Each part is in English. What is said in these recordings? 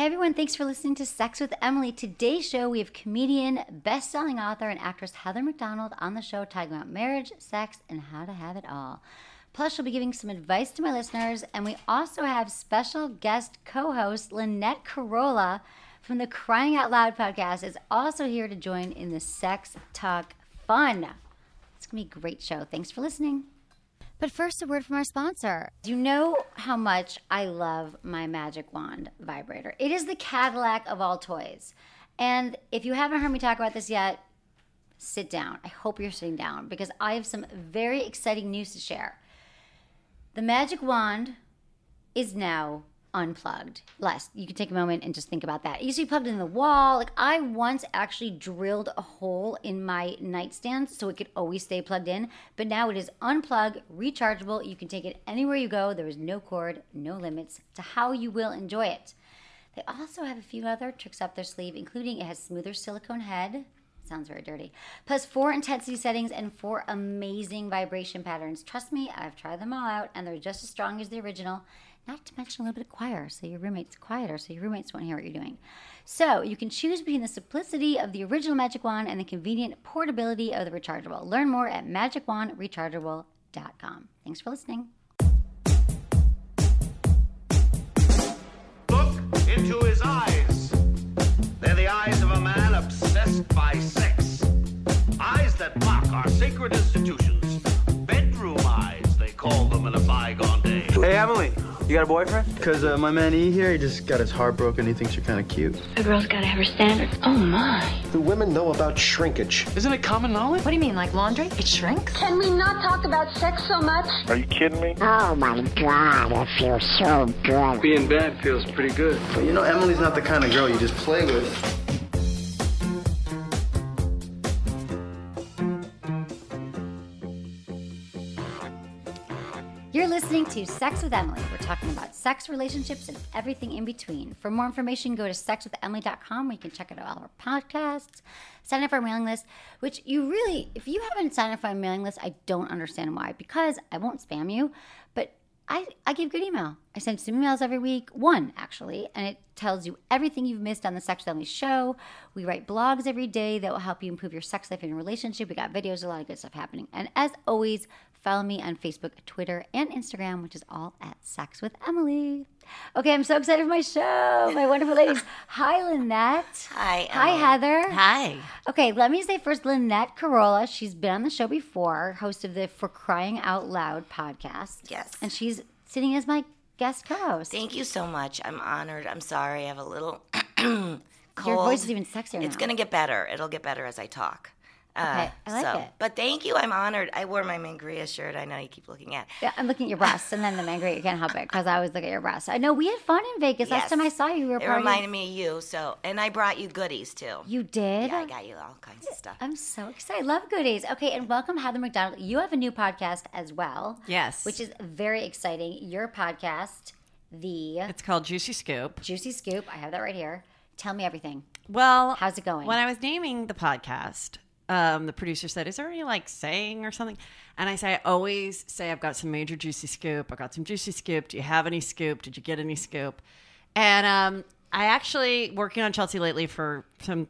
Hey everyone, thanks for listening to Sex with Emily. Today's show, we have comedian, best-selling author, and actress Heather McDonald on the show talking about marriage, sex, and how to have it all. Plus, she'll be giving some advice to my listeners, and we also have special guest co-host Lynette Carolla from the Crying Out Loud podcast is also here to join in the sex talk fun. It's going to be a great show. Thanks for listening. But first, a word from our sponsor. You know how much I love my Magic Wand vibrator. It is the Cadillac of all toys. And if you haven't heard me talk about this yet, sit down. I hope you're sitting down because I have some very exciting news to share. The Magic Wand is now unplugged. You can take a moment and just think about that. It used to be plugged in the wall. Like I once actually drilled a hole in my nightstand so it could always stay plugged in. But now it is unplugged, rechargeable. You can take it anywhere you go. There is no cord, no limits to how you will enjoy it. They also have a few other tricks up their sleeve, including it has smoother silicone head. Sounds very dirty. Plus 4 intensity settings and 4 amazing vibration patterns. Trust me, I've tried them all out and they're just as strong as the original. Not to mention a little bit quieter, so your roommate's won't hear what you're doing. So you can choose between the simplicity of the original Magic Wand and the convenient portability of the rechargeable. Learn more at magicwandrechargeable.com. Thanks for listening. Look into his eyes. They're the eyes of a man obsessed by sex. Eyes that mock our sacred institutions. Bedroom eyes, they call them in a bygone day. Hey, Emily. You got a boyfriend? Because my man E here, he just got his heart broken. He thinks you're kind of cute. A girl's got to have her standards. Oh, my. Do women know about shrinkage? Isn't it common knowledge? What do you mean, like laundry? It shrinks? Can we not talk about sex so much? Are you kidding me? Oh my God, it feels so good. Being bad feels pretty good. But you know, Emily's not the kind of girl you just play with. You're listening to Sex with Emily. We're talking about sex, relationships, and everything in between. For more information, go to sexwithemily.com where you can check out all of our podcasts, sign up for our mailing list, which you really, if you haven't signed up for our mailing list, I don't understand why, because I won't spam you, but I give good email. I send some emails every week, one actually, and it tells you everything you've missed on the Sex with Emily show. We write blogs every day that will help you improve your sex life and your relationship. We got videos, a lot of good stuff happening. And as always, follow me on Facebook, Twitter, and Instagram, which is all at Sex with Emily. Okay, I'm so excited for my show. My wonderful ladies. Hi, Lynette. Hi, Hi, Heather. Hi. Okay, let me say first, Lynette Carolla. She's been on the show before, host of the For Crying Out Loud podcast. Yes. And she's sitting as my guest co-host. Thank you so much. I'm honored. I'm sorry. I have a little cold. Your voice is even sexier now. It's going to get better. It'll get better as I talk. Okay, I like it. But thank you. I'm honored. I wore my Mangria shirt. I know you keep looking at. Yeah, I'm looking at your breasts, and then the Mangria, you can't help it, because I always look at your breasts. I know we had fun in Vegas. Yes. Last time I saw you, we were It partying. reminded me of you. And I brought you goodies, too. You did? Yeah, I got you all kinds of stuff. I'm so excited. Love goodies. Okay, and welcome, Heather McDonald. You have a new podcast as well. Yes. Which is very exciting. Your podcast, It's called Juicy Scoop. Juicy Scoop. I have that right here. Tell me everything. Well, how's it going? When I was naming the podcast, the producer said, is there any saying or something? And I always say I've got some major juicy scoop. I got some juicy scoop. Do you have any scoop? Did you get any scoop? And I actually, working on Chelsea lately for 7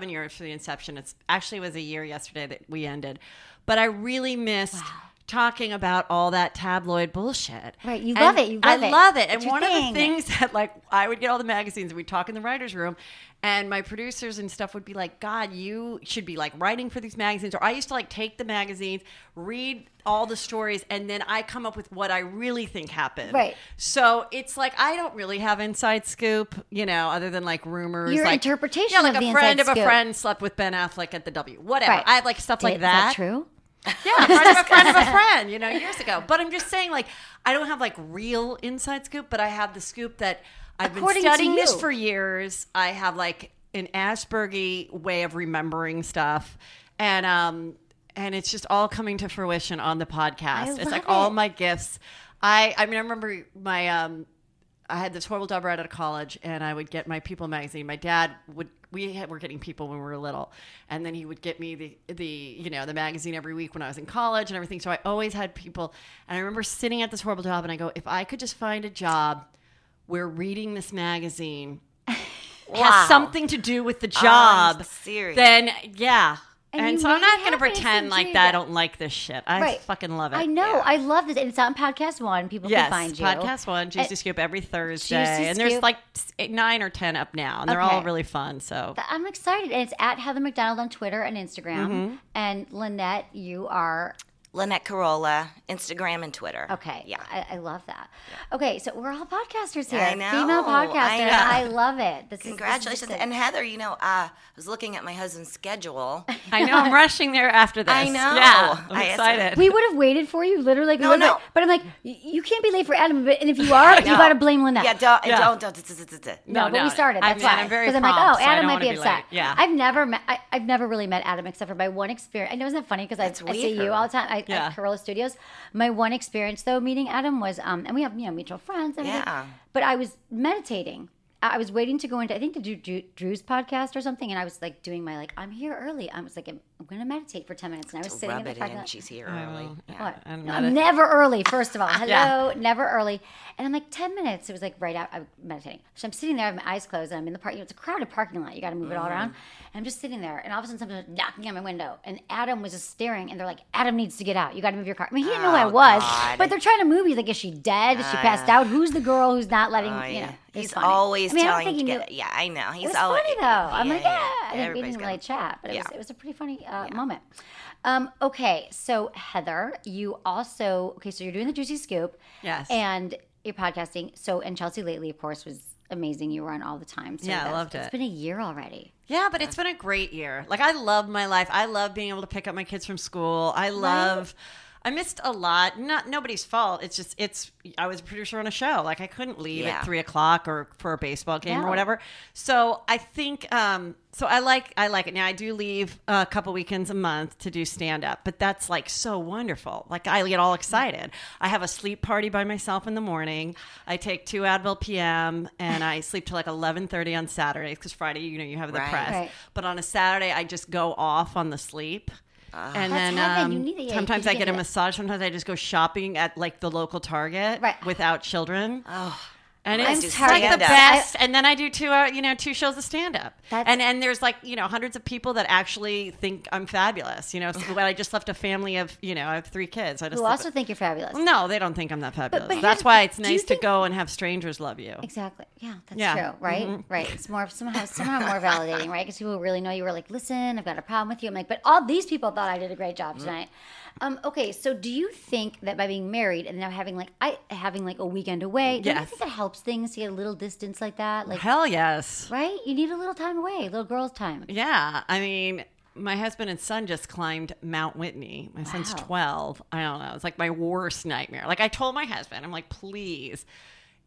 years for the inception. It actually was a year yesterday that we ended. But I really missed talking about all that tabloid bullshit. Right, you love it. I love it. And one of the things that I would get all the magazines and we'd talk in the writer's room and my producers and stuff would be like, God, you should be writing for these magazines. Or I used to take the magazines, read all the stories, and then I come up with what I really think happened. Right. So it's I don't really have inside scoop, other than rumors. Your interpretation of the a friend inside of scoop. A friend slept with Ben Affleck at the W. Whatever. Right. I had stuff like that. Is that true? Yeah, a friend of a friend of a friend, years ago. But I'm just saying, I don't have real inside scoop, but I have the scoop that I've been studying this for years. I have an Asperger way of remembering stuff, and it's just all coming to fruition on the podcast. It's all my gifts. I remember my I had this horrible job right out of college, and I would get my People magazine. My dad were getting People when we were little, and then he would get me the magazine every week when I was in college and everything. So I always had People, and I remember sitting at this horrible job, and I go, if I could just find a job where reading this magazine has something to do with the job, then yeah. And so I'm not going to pretend like that I don't like this shit. I fucking love it. I know. Yeah. I love this. And it's on Podcast One. People can find you. Podcast One, Juicy Scoop every Thursday. And there's like 9 or 10 up now. And they're all really fun. So I'm excited. And it's at Heather McDonald on Twitter and Instagram. Mm-hmm. And Lynette, you are... Lynette Carolla, Instagram and Twitter. Okay. Yeah. I love that. Okay, so we're all podcasters here. I know. Female podcasters. I love it. Congratulations. And Heather, I was looking at my husband's schedule. I know. I'm rushing there after this. I know. Yeah. I'm excited. We would have waited for you, literally. No. But I'm like, you can't be late for Adam. And if you are, you got to blame Lynette. Yeah, don't. No, but we started. That's why. I'm very Because I'm prompt, like, so Adam I might be upset. Yeah. I've never really met Adam except for my one experience. I know, isn't that funny? Because I see you all the time at Carolla Studios. My one experience, though, meeting Adam was, and we have, mutual friends. And everything, but I was meditating. I was waiting to go into, I think, to do Drew's podcast or something, and I was like doing my I'm here early. I was like, I'm going to meditate for 10 minutes, and I was sitting in the parking lot. She's here early. What? I'm never early. First of all, hello, never early. And I'm like 10 minutes. It was like right out. I'm meditating, so I'm sitting there, I have my eyes closed, and I'm in the park. It's a crowded parking lot. You got to move it all around. And I'm just sitting there, and all of a sudden someone's knocking on my window, and Adam was just staring, and they're like, Adam needs to get out. You got to move your car. I mean, he didn't know who I was, but they're trying to move. He's like, is she dead? Is she passed out? Who's the girl who's not letting? He's funny. always telling to get. Yeah, I know. He's always funny though. I'm like, we didn't really chat, but it was a pretty funny moment. Okay, so Heather, you also so you're doing the Juicy Scoop, yes, and you're podcasting. So and Chelsea lately, of course, was amazing. You were on all the time. So I loved it. It's been a year already. Yeah, but it's been a great year. Like, I love my life. I love being able to pick up my kids from school. I missed a lot. Not nobody's fault. It's just I was a producer on a show. Like, I couldn't leave at 3:00 or for a baseball game or whatever. So I think I like it. Now I do leave a couple weekends a month to do stand up, but that's like so wonderful. Like, I get all excited. I have a sleep party by myself in the morning. I take 2 Advil PM and I sleep till like 11:30 on Saturdays because Friday, you have the press. Right. But on a Saturday, I just go off on the sleep. And then sometimes I get a massage. Sometimes I just go shopping at like the local Target without children. Oh. And it's like the best. And then I do 2 shows of stand up. And there's like, hundreds of people that actually think I'm fabulous. When I just left a family of, I have 3 kids. Who also think you're fabulous. No, they don't think I'm that fabulous. But that's why it's nice to go and have strangers love you. Exactly. Yeah, that's true. Right? Mm-hmm. Right. It's more somehow more validating, right? Because people really know you were like, listen, I've got a problem with you. I'm like, but all these people thought I did a great job tonight. Okay, so do you think that by being married and now having a weekend away, do you think that helps things to get a little distance like that? Like, hell yes. Right? You need a little time away, a little girl's time. Yeah. I mean, my husband and son just climbed Mount Whitney. My son's 12. I don't know. It's like my worst nightmare. Like, I told my husband, I'm like, please,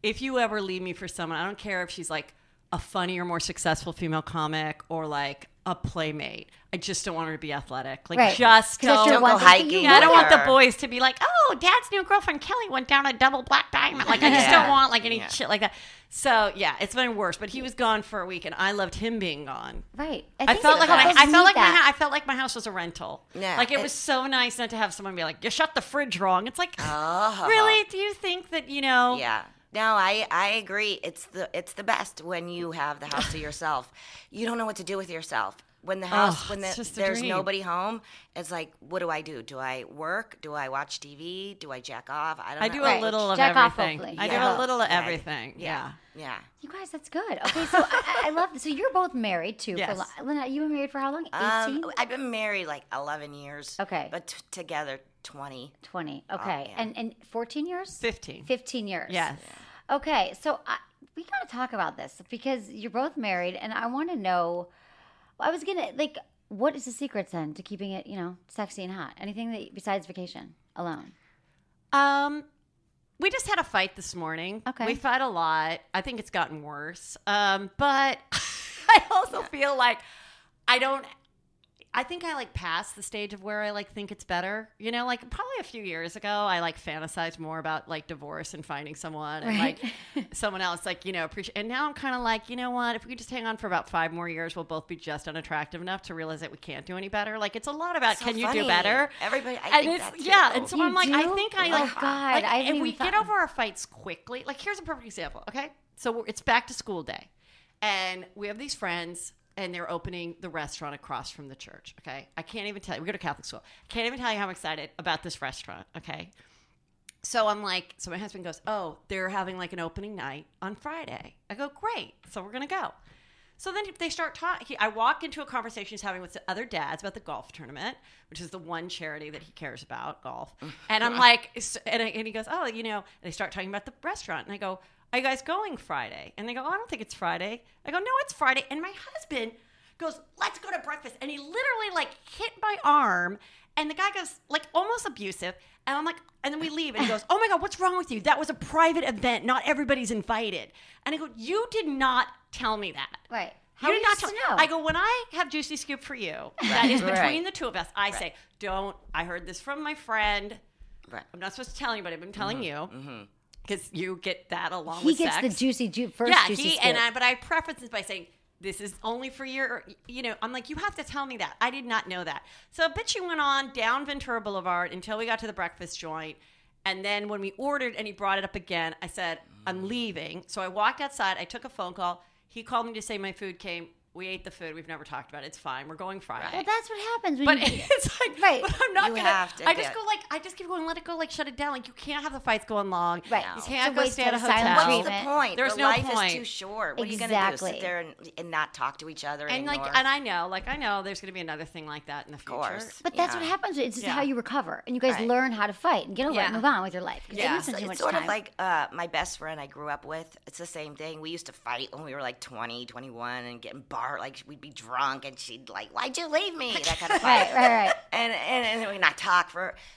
if you ever leave me for someone, I don't care if she's like a funnier, more successful female comic or like a playmate. I just don't want her to be athletic. Like, just don't go hiking. I don't want the boys to be like, oh, Dad's new girlfriend Kelly went down a double black diamond. Like, I just don't want like any shit like that. So yeah, it's been worse. But he was gone for a week, and I loved him being gone. Right. I felt like my house was a a Yeah. Like, it was so nice not to have someone be like, you shut the fridge wrong. It's like, really? Do you think that, Yeah. No, I agree. It's the best when you have the house to yourself. You don't know what to do with yourself. When the house, there's nobody home, it's like, what do I do? Do I work? Do I watch TV? Do I jack off? I don't know. I do a little of everything. I do a little of everything. Yeah. You guys, that's good. Okay, so I love this. So you're both married too. Yes. Lynette, you been married for how long? 18? I've been married like 11 years. Okay. But together 20. 20. Okay. And 14 years? 15. 15 years. Yes. Okay, so we got to talk about this because you're both married, and I want to know. I was gonna what is the secret then to keeping it, sexy and hot? Anything besides vacation alone? We just had a fight this morning. Okay, we fight a lot. I think it's gotten worse. But I also feel like I think I like passed the stage of where I like think it's better. Like probably a few years ago, I like fantasized more about like divorce and finding someone and like someone else like, appreciate. And now I'm kind of like, you know what? If we just hang on for about 5 more years, we'll both be just unattractive enough to realize that we can't do any better. Like, it's a lot about can you do better? Everybody, I think that's and so I'm like, do? I think I like. Oh God, and we get over our fights quickly. Like, here's a perfect example. Okay, so it's back to school day. And we have these friends, and they're opening the restaurant across from the church, okay? I can't even tell you. We go to Catholic school. I can't even tell you how I'm excited about this restaurant, okay? So I'm like, so my husband goes, oh, they're having like an opening night on Friday. I go, great. So we're going to go. So then they start talking. I walk into a conversation he's having with the other dads about the golf tournament, which is the one charity that he cares about, golf. And I'm like, and he goes, oh, you know, and they start talking about the restaurant. And I go, are you guys going Friday? And they go, oh, I don't think it's Friday. I go, no, it's Friday. And my husband goes, let's go to breakfast. And he literally like hit my arm. And the guy goes like almost abusive. And I'm like, and then we leave. And he goes, oh my God, what's wrong with you? That was a private event. Not everybody's invited. And I go, you did not tell me that. Right. How you did not tell me. I go, when I have Juicy Scoop for you, that is between the two of us, I say, don't, I heard this from my friend. Right. I'm not supposed to tell anybody, but I'm telling you. Because you get that along with sex. He gets the juicy scoop. But I preface this by saying, this is only for your, you know, I'm like, you have to tell me that. I did not know that. So a bitch, went on down Ventura Boulevard until we got to the breakfast joint. And then when we ordered and he brought it up again, I said, I'm leaving. So I walked outside. I took a phone call. He called me to say my food came. We ate the food. We've never talked about it. It's fine. We're going Friday. Well, that's what happens when but it's like, right. But I'm not going to. I just keep going, let it go, like shut it down. Like you can't have the fights going long. Right. You can't go stay at a hotel. What's the point? There's no life point. Life is too short. What are you going to do? Sit there and not talk to each other and ignore? And I know there's going to be another thing like that in the future. Of course. But that's what happens. It's just how you recover. And you guys learn how to fight and get over it and move on with your life. Yeah. It's sort of like my best friend I grew up with. It's the same thing. We used to fight when we were like 20, 21 and getting barred. Like we'd be drunk and she'd like, why'd you leave me? That kind of fight. Right. And we not talk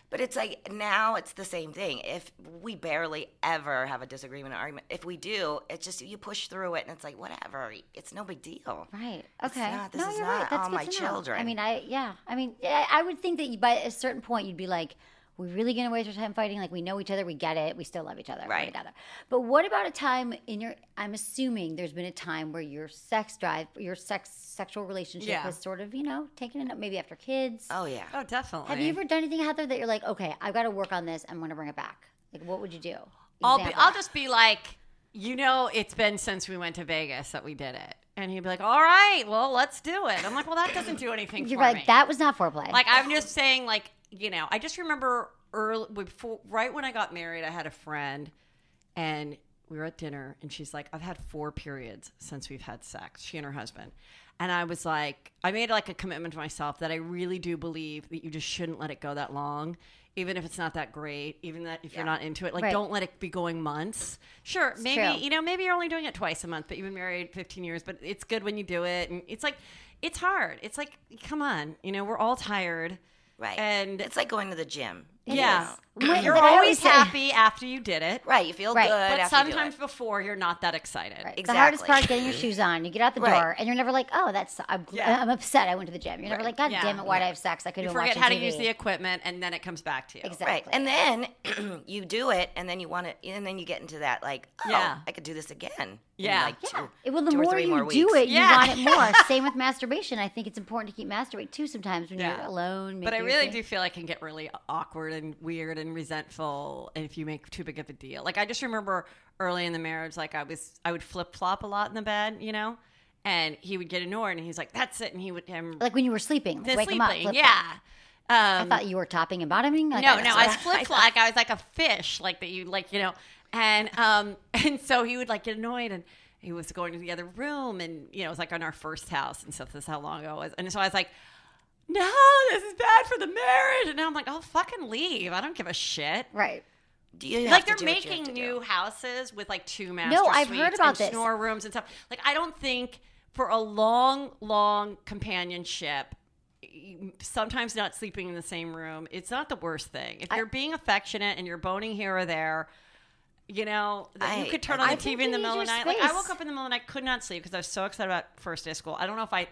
but it's like now it's the same thing. If we barely ever have a disagreement or argument, if we do, it's just you push through it and it's like whatever. It's no big deal. Right. Okay. This is not all my children. I mean, I would think that by a certain point you'd be like, we're really going to waste our time fighting? Like, we know each other, we get it, we still love each other. Right. Together. But what about a time I'm assuming there's been a time where your sex drive, your sexual relationship has sort of, taken it up, maybe after kids? Oh, yeah. Oh, definitely. Have you ever done anything, Heather, that you're like, okay, I've got to work on this, I'm going to bring it back? Like, what would you do? I'll just be like, it's been since we went to Vegas that we did it. And he'd be like, all right, well, let's do it. I'm like, well, that doesn't do anything for me. You're like, that was not foreplay. Like, I'm just saying, like, I just remember right when I got married, I had a friend, and we were at dinner, and she's like, I've had 4 periods since we've had sex, she and her husband. And I was like, I made like a commitment to myself that I really do believe that you just shouldn't let it go that long, even if it's not that great, even that if you're not into it. Like, don't let it be going months. Sure, it's maybe, true. Maybe you're only doing it twice a month, but you've been married 15 years, but it's good when you do it. And it's like, it's hard. It's like, come on, we're all tired. Right. And it's like going to the gym. Yeah. You're always happy after you did it. Right. You feel good but after sometimes you do it. Before, you're not that excited. Right. Exactly. The hardest part, getting your shoes on. You get out the door, and you're never like, oh, I'm upset I went to the gym. You're never like, God damn it, why'd I have sex? I could have been watching TV. You forget how to use the equipment, and then it comes back to you. Exactly. Right. And then you do it, and then you want it, and then you get into that, like, I could do this again. Yeah. Like well, the more you more do it, weeks. you want it more. Same with masturbation. I think it's important to keep masturbating, too, sometimes when you're alone. But I really do feel I can get really awkward and weird and resentful if you make too big of a deal. Like, I just remember early in the marriage, like, I would flip-flop a lot in the bed, and he would get annoyed, and he's like, that's it, and he would... like when you were sleeping, wake him up, flip-flop. I thought you were topping and bottoming. Like, no, I was flip-flop. Like, I was like a fish, like that you, like, and so he would, like, get annoyed, and he was going to the other room, and, it was, like, on our first house, and stuff. This is how long ago it was. And so I was like, no, this is bad for the marriage. And now I'm like, oh, fucking leave. I don't give a shit. Right. Do you like, they're making new houses with, like, 2 master I've suites heard about and this. Snore rooms and stuff. Like, I don't think for a long, long companionship, sometimes not sleeping in the same room, it's not the worst thing. If you're being affectionate and you're boning here or there, you could turn on the TV in the middle of the night. Like, I woke up in the middle of the night, could not sleep because I was so excited about first day of school. I don't know if I...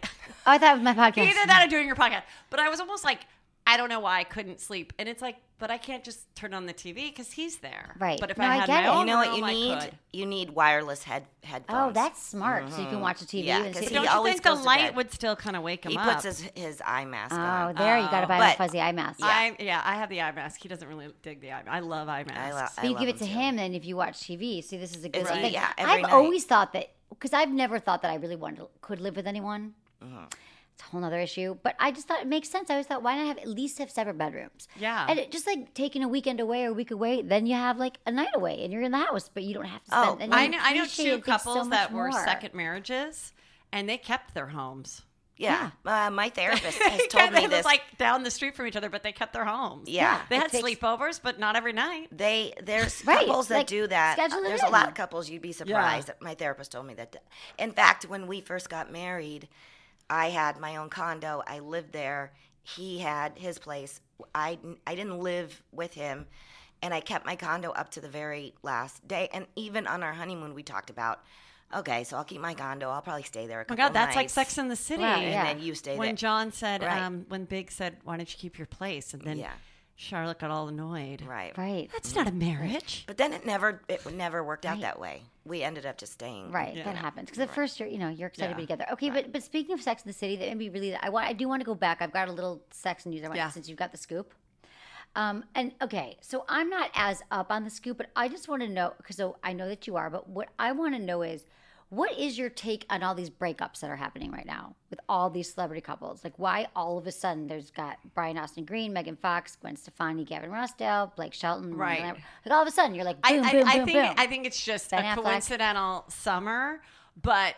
I thought it was my podcast. Either that or doing your podcast. But I was almost like, I don't know why I couldn't sleep. And it's like, but I can't just turn on the TV because he's there. Right. But if I had my own you know what room, you need? I could. You need wireless headphones. Oh, that's smart. So you can watch the TV. Yeah, but don't you think the light would still kind of wake him up? He puts his eye mask on. Oh, there. You got to buy a fuzzy eye mask. I have the eye mask. He doesn't really dig the eye mask. I love eye masks. But you give it to him then if you watch TV. See, this is a good thing. Yeah, I've always thought that because I've never thought that I really could live with anyone. It's a whole other issue. But I just thought it makes sense. I always thought, why not at least have separate bedrooms? Yeah. And just like taking a weekend away or a week away, then you have like a night away and you're in the house, but you don't have to spend. I know 2 couples that were second marriages, and they kept their homes. Yeah. My therapist has told me They this. was like down the street from each other, but they kept their homes. Yeah. They had sleepovers, but not every night. There's couples that do that. There's a lot of couples, you'd be surprised. Yeah. My therapist told me that. In fact, when we first got married, I had my own condo. I lived there. He had his place. I didn't live with him, and I kept my condo up to the very last day. And even on our honeymoon, we talked about, okay, so I'll keep my condo. I'll probably stay there a couple of nights. That's like Sex in the City. Wow, and then you stay there. When John said, when Big said, why don't you keep your place? And then Charlotte got all annoyed. Right. That's not a marriage. But then it never worked out that way. We ended up just staying. Right, that happens. Because at first you're excited to be together. Okay, but speaking of Sex in the City, that made me really. I do want to go back. I've got a little sex news. Since you've got the scoop. And okay, so I'm not as up on the scoop, but I just want to know, because I know that you are. But what I want to know is, what is your take on all these breakups that are happening right now with all these celebrity couples? Like, why all of a sudden there's got Brian Austin Green, Megan Fox, Gwen Stefani, Gavin Rossdale, Blake Shelton. Right. Like all of a sudden you're like, boom, boom, boom. I think it's just Ben a Affleck. coincidental summer, but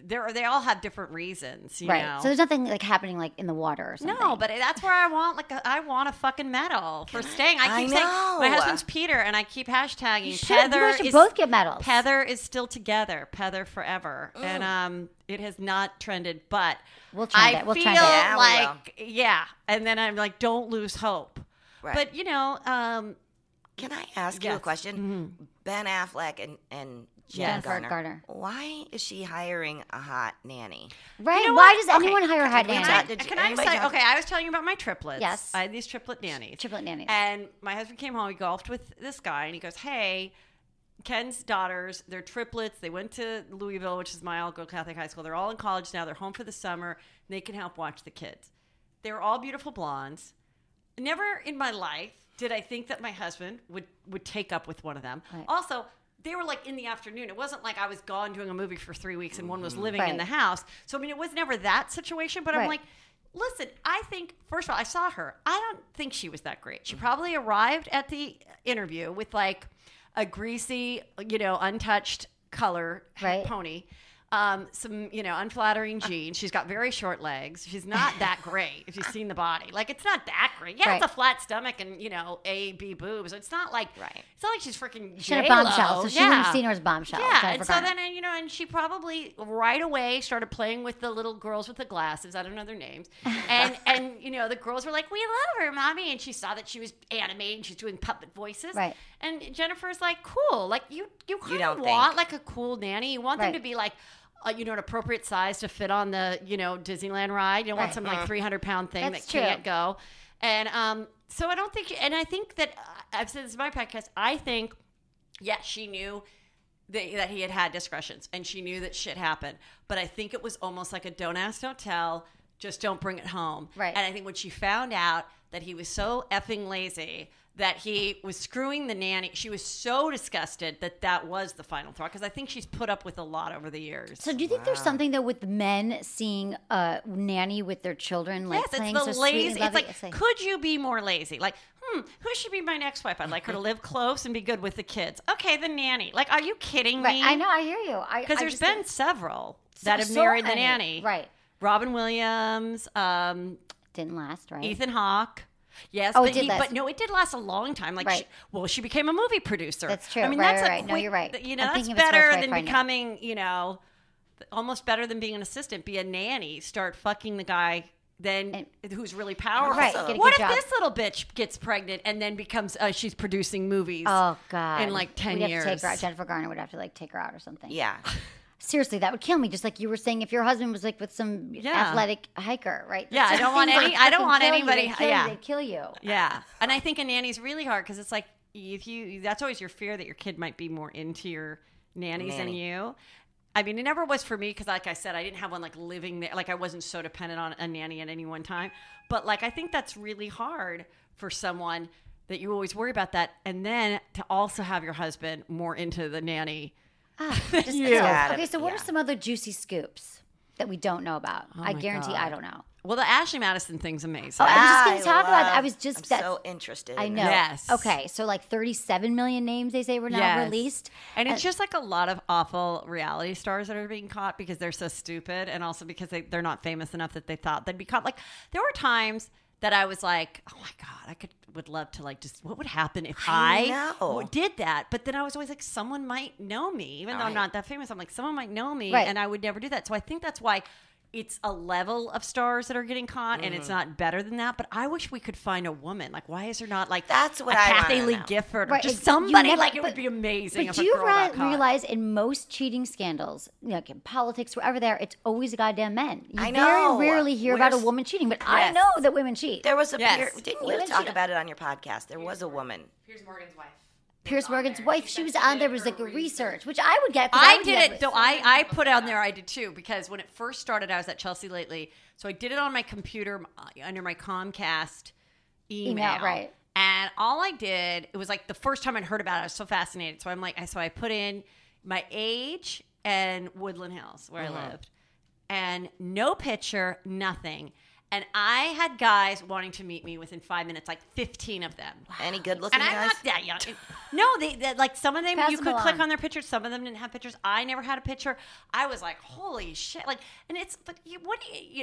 they all have different reasons, you know. So there's nothing like happening like in the water or something. No, but that's where I want a fucking medal for staying. I keep saying my husband's Peter, and I keep hashtagging. You should both get medals. Heather is still together. Heather forever, and it has not trended, but we'll trend it. We'll feel trend it. like and then I'm like, don't lose hope. Right. But can I ask you a question? Mm-hmm. Ben Affleck and Jennifer Garner. Why is she hiring a hot nanny? Right. Why does anyone hire a hot nanny? Can I say, I was telling you about my triplets. Yes. I had these triplet nannies. And my husband came home, he golfed with this guy, and he goes, hey, Ken's daughters, they're triplets. They went to Louisville, which is my all-girl Catholic high school. They're all in college now. They're home for the summer, and they can help watch the kids. They were all beautiful blondes. Never in my life did I think that my husband would take up with one of them. Right. Also, they were like in the afternoon. It wasn't like I was gone doing a movie for 3 weeks and one was living in the house. So, I mean, it was never that situation. But I'm like, listen, I think, first of all, I saw her. I don't think she was that great. She probably arrived at the interview with like a greasy, untouched color pony. Some, unflattering jeans. She's got very short legs. She's not that great if you've seen the body. Like, it's not that great. Yeah, it's a flat stomach and, A, B boobs. It's not like, it's not like she's freaking She had a bombshell, so she wouldn't have seen her as bombshell. Yeah, and so then, and she probably right away started playing with the little girls with the glasses. I don't know their names. And the girls were like, we love her, Mommy. And she saw that she was animated and she's doing puppet voices. Right. And Jennifer's like, cool. Like, you kind of want, like, a cool nanny. You want them to be like, an appropriate size to fit on the, Disneyland ride. You don't want some like 300-pound thing that can't go. And so I don't think, and I think that I've said this in my podcast. I think, she knew that he had discretions and she knew that shit happened. But I think it was almost like a don't ask, don't tell, just don't bring it home. Right. And I think when she found out that he was so effing lazy that he was screwing the nanny. She was so disgusted that was the final thought, because I think she's put up with a lot over the years. So do you think there's something, though, with men seeing a nanny with their children, like playing so sweet and loving? It's like, could you be more lazy? Like, who should be my next wife? I'd like her to live close and be good with the kids. Okay, the nanny. Like, are you kidding me? I know, I hear you. Because there's been several that have married the nanny. Right. Robin Williams. Didn't last, right? Ethan Hawke. Yes, but it did last a long time. Like, she became a movie producer. That's true. I mean, right, that's right. No, you're right. That's better than becoming, almost better than being an assistant. Be a nanny. Start fucking the guy who's really powerful. Right. What if this little bitch gets pregnant and then becomes she's producing movies? Oh God! In like 10 years, years, to take her out. Jennifer Garner would have to take her out or something. Yeah. Seriously, that would kill me. Just like you were saying, if your husband was like with some athletic hiker, right? Yeah, I don't want anybody. They'd kill you. Yeah, and I think a nanny's really hard because it's like that's always your fear that your kid might be more into your nannies than you. I mean, it never was for me because, like I said, I didn't have one like living there. Like I wasn't so dependent on a nanny at any one time. But like I think that's really hard for someone that you always worry about that, and then to also have your husband more into the nanny. Okay, so what are some other juicy scoops that we don't know about? I guarantee I don't know. Well, the Ashley Madison thing's amazing. Oh, I was just going to talk about it. I'm so interested. I know. Yes. Okay, so like 37 million names they say were now released. And it's just like a lot of awful reality stars that are being caught because they're so stupid, and also because they're not famous enough that they thought they'd be caught. Like, there were times that I was like, oh my God, would love to like just, what would happen if I did that? But then I was always like, someone might know me. Even though I'm not that famous, I'm like, someone might know me, and I would never do that. So I think that's why it's a level of stars that are getting caught, and it's not better than that. But I wish we could find a woman. Like, why is there not like that's what Kathy Lee Gifford or just somebody? It would be amazing. But do you realize in most cheating scandals, like in politics, wherever they are, it's always goddamn men. You very rarely hear about a woman cheating, but I know that women cheat. There was didn't you talk about it on your podcast? There was a woman. Piers Morgan's wife. Piers Morgan's wife, she was on there, was like a research, which I would get. I did it, though. I put on there, I did too, because when it first started, I was at Chelsea Lately. So I did it on my computer under my Comcast email. Right. And all I did, it was like the first time I'd heard about it, I was so fascinated. So I'm like, so I put in my age and Woodland Hills, where I lived. And no picture, nothing. And I had guys wanting to meet me within 5 minutes, like 15 of them. Any good-looking guys? And I'm not that young. No, they like some of them, you could click on their pictures. Some of them didn't have pictures. I never had a picture. I was like, holy shit. Like, and it's, but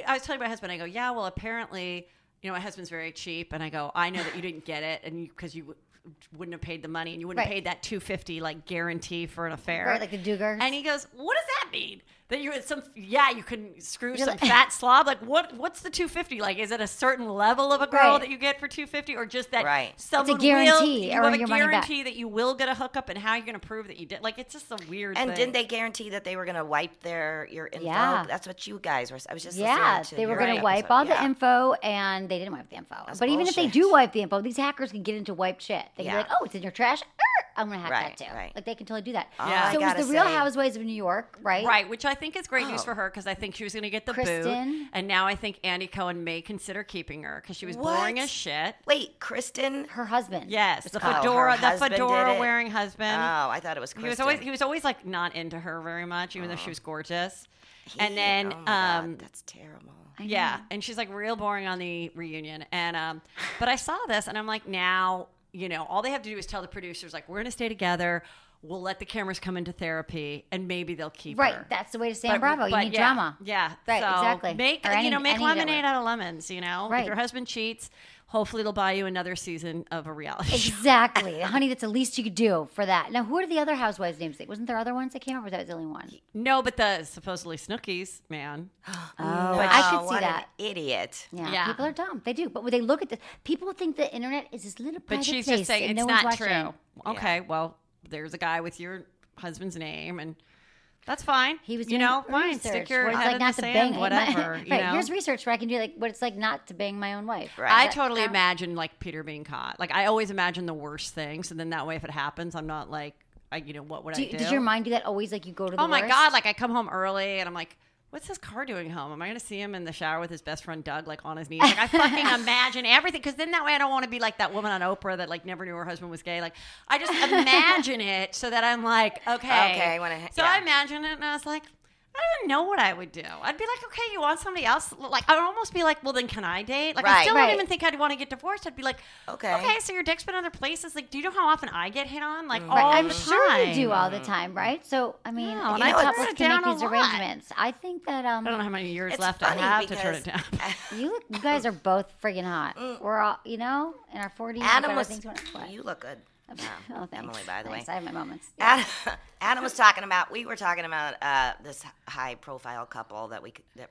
I was telling my husband, I go, yeah, well, apparently, my husband's very cheap. And I go, I know that you didn't get it because you wouldn't have paid the money and you wouldn't have paid that $250 like guarantee for an affair. Right, like the Dugars. And he goes, what does that mean? That you're you can screw some fat slob. Like what's the $250? Like, is it a certain level of a girl that you get for $250, or just that someone it's a guarantee, you have a guarantee that you will get a hookup, and how you're going to prove that you did? Like, it's just a weird thing. And didn't they guarantee that they were going to wipe your info? Yeah. That's what you guys were. I was just they were going to wipe all the info, and they didn't wipe the info. But even if they do wipe the info, these hackers can get into wiped shit. They can be like, oh, it's in your trash. I'm going to hack that too. Right. Like, they can totally do that. Yeah. So it was the Real Housewives of New York, right? Right, which I think is great news for her, because I think she was going to get the boot. And now I think Andy Cohen may consider keeping her because she was boring as shit. Wait, Kristen? Her husband. Yes, the fedora wearing husband. Oh, I thought it was Kristen. He was always like not into her very much, even though she was gorgeous. And then God, that's terrible. Yeah, and she's like real boring on the reunion. And but I saw this and I'm like, now, all they have to do is tell the producers, like, we're going to stay together. We'll let the cameras come into therapy, and maybe they'll keep her. Right, that's the way to stay on Bravo. You need drama. Yeah, right, so exactly. Make lemonade out of lemons. Right. If your husband cheats, hopefully it'll buy you another season of a reality show. Exactly, honey. That's the least you could do for that. Now, who are the other housewives' names? Wasn't there other ones that came up, or was that the only one? No, but the supposedly Snooki's man. I could see that. An idiot. Yeah, people are dumb. They do, but when they look at this, people think the internet is this little private place. But she's place just saying it's not true. Okay, well. There's a guy with your husband's name, and that's fine. He was doing fine. research. Stick your head in the sand, whatever. Here's research where I can do what it's like not to bang my own wife. Right. I totally imagine like Peter being caught. Like, I always imagine the worst thing, so then that way if it happens, I'm not like, what would I do? Does your mind do that always? Like, you go to the worst? my God! Like, I come home early and I'm like, what's this car doing home? Am I going to see him in the shower with his best friend Doug, like on his knees? Like, I fucking imagine everything, because then that way I don't want to be like that woman on Oprah that like never knew her husband was gay. Like, I just imagine it so that I'm like, okay. I imagine it, and I was like, I don't know what I would do. I'd be like, okay, you want somebody else? Like, I'd almost be like, well, then can I date? Like, I still don't even think I'd want to get divorced. I'd be like, okay, so your dick's been other places. Like, do you know how often I get hit on? Like, all I'm the time. sure you do all the time, right? So, I mean, couples can make these arrangements. I think that I don't know how many years left I have to turn it down. You guys are both friggin' hot. We're all, in our 40s. You look good. Oh, Emily, by the way. I have my moments. Adam was we were talking about this high-profile couple that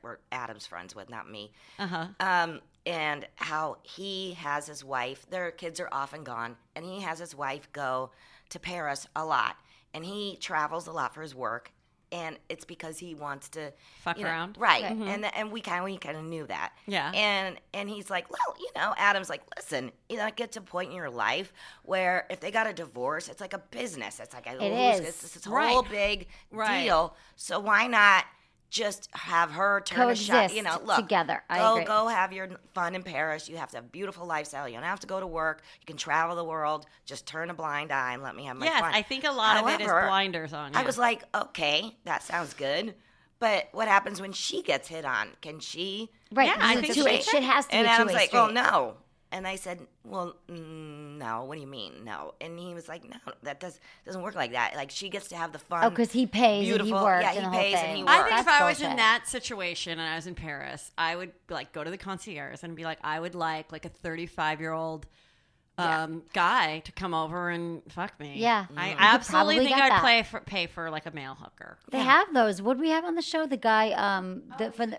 were Adam's friends with, not me. And how he has his wife, their kids are off and gone, and he has his wife go to Paris a lot. And he travels a lot for his work. And it's because he wants to fuck around, right? And we kind of knew that, And he's like, well, Adam's like, listen, it gets to a point in your life where if they got a divorce, it's like a business. It's like it's this whole big deal. So why not just have her turn a shot. You know, look, together. Go have your fun in Paris. You have to have a beautiful lifestyle. You don't have to go to work. You can travel the world. Just turn a blind eye and let me have my fun. Yes, I think a lot of it is blinders on. Yeah. I was like, okay, that sounds good. But what happens when she gets hit on? Can she? Right. Yeah, I think shit has to be and two-way Adam's like, street. oh, no. And I said, well, no. What do you mean, no? And he was like, no, that doesn't work like that. Like, she gets to have the fun. Oh, because he pays beautiful, and he works. Yeah, he and pays the whole and he thing. works. I think That's if I bullshit. was in that situation and I was in Paris, I would like go to the concierge and be like, I would like a 35-year-old guy to come over and fuck me. Yeah. I You absolutely probably think got I'd that. pay for like a male hooker. They have those. What did we have on the show? The guy, for the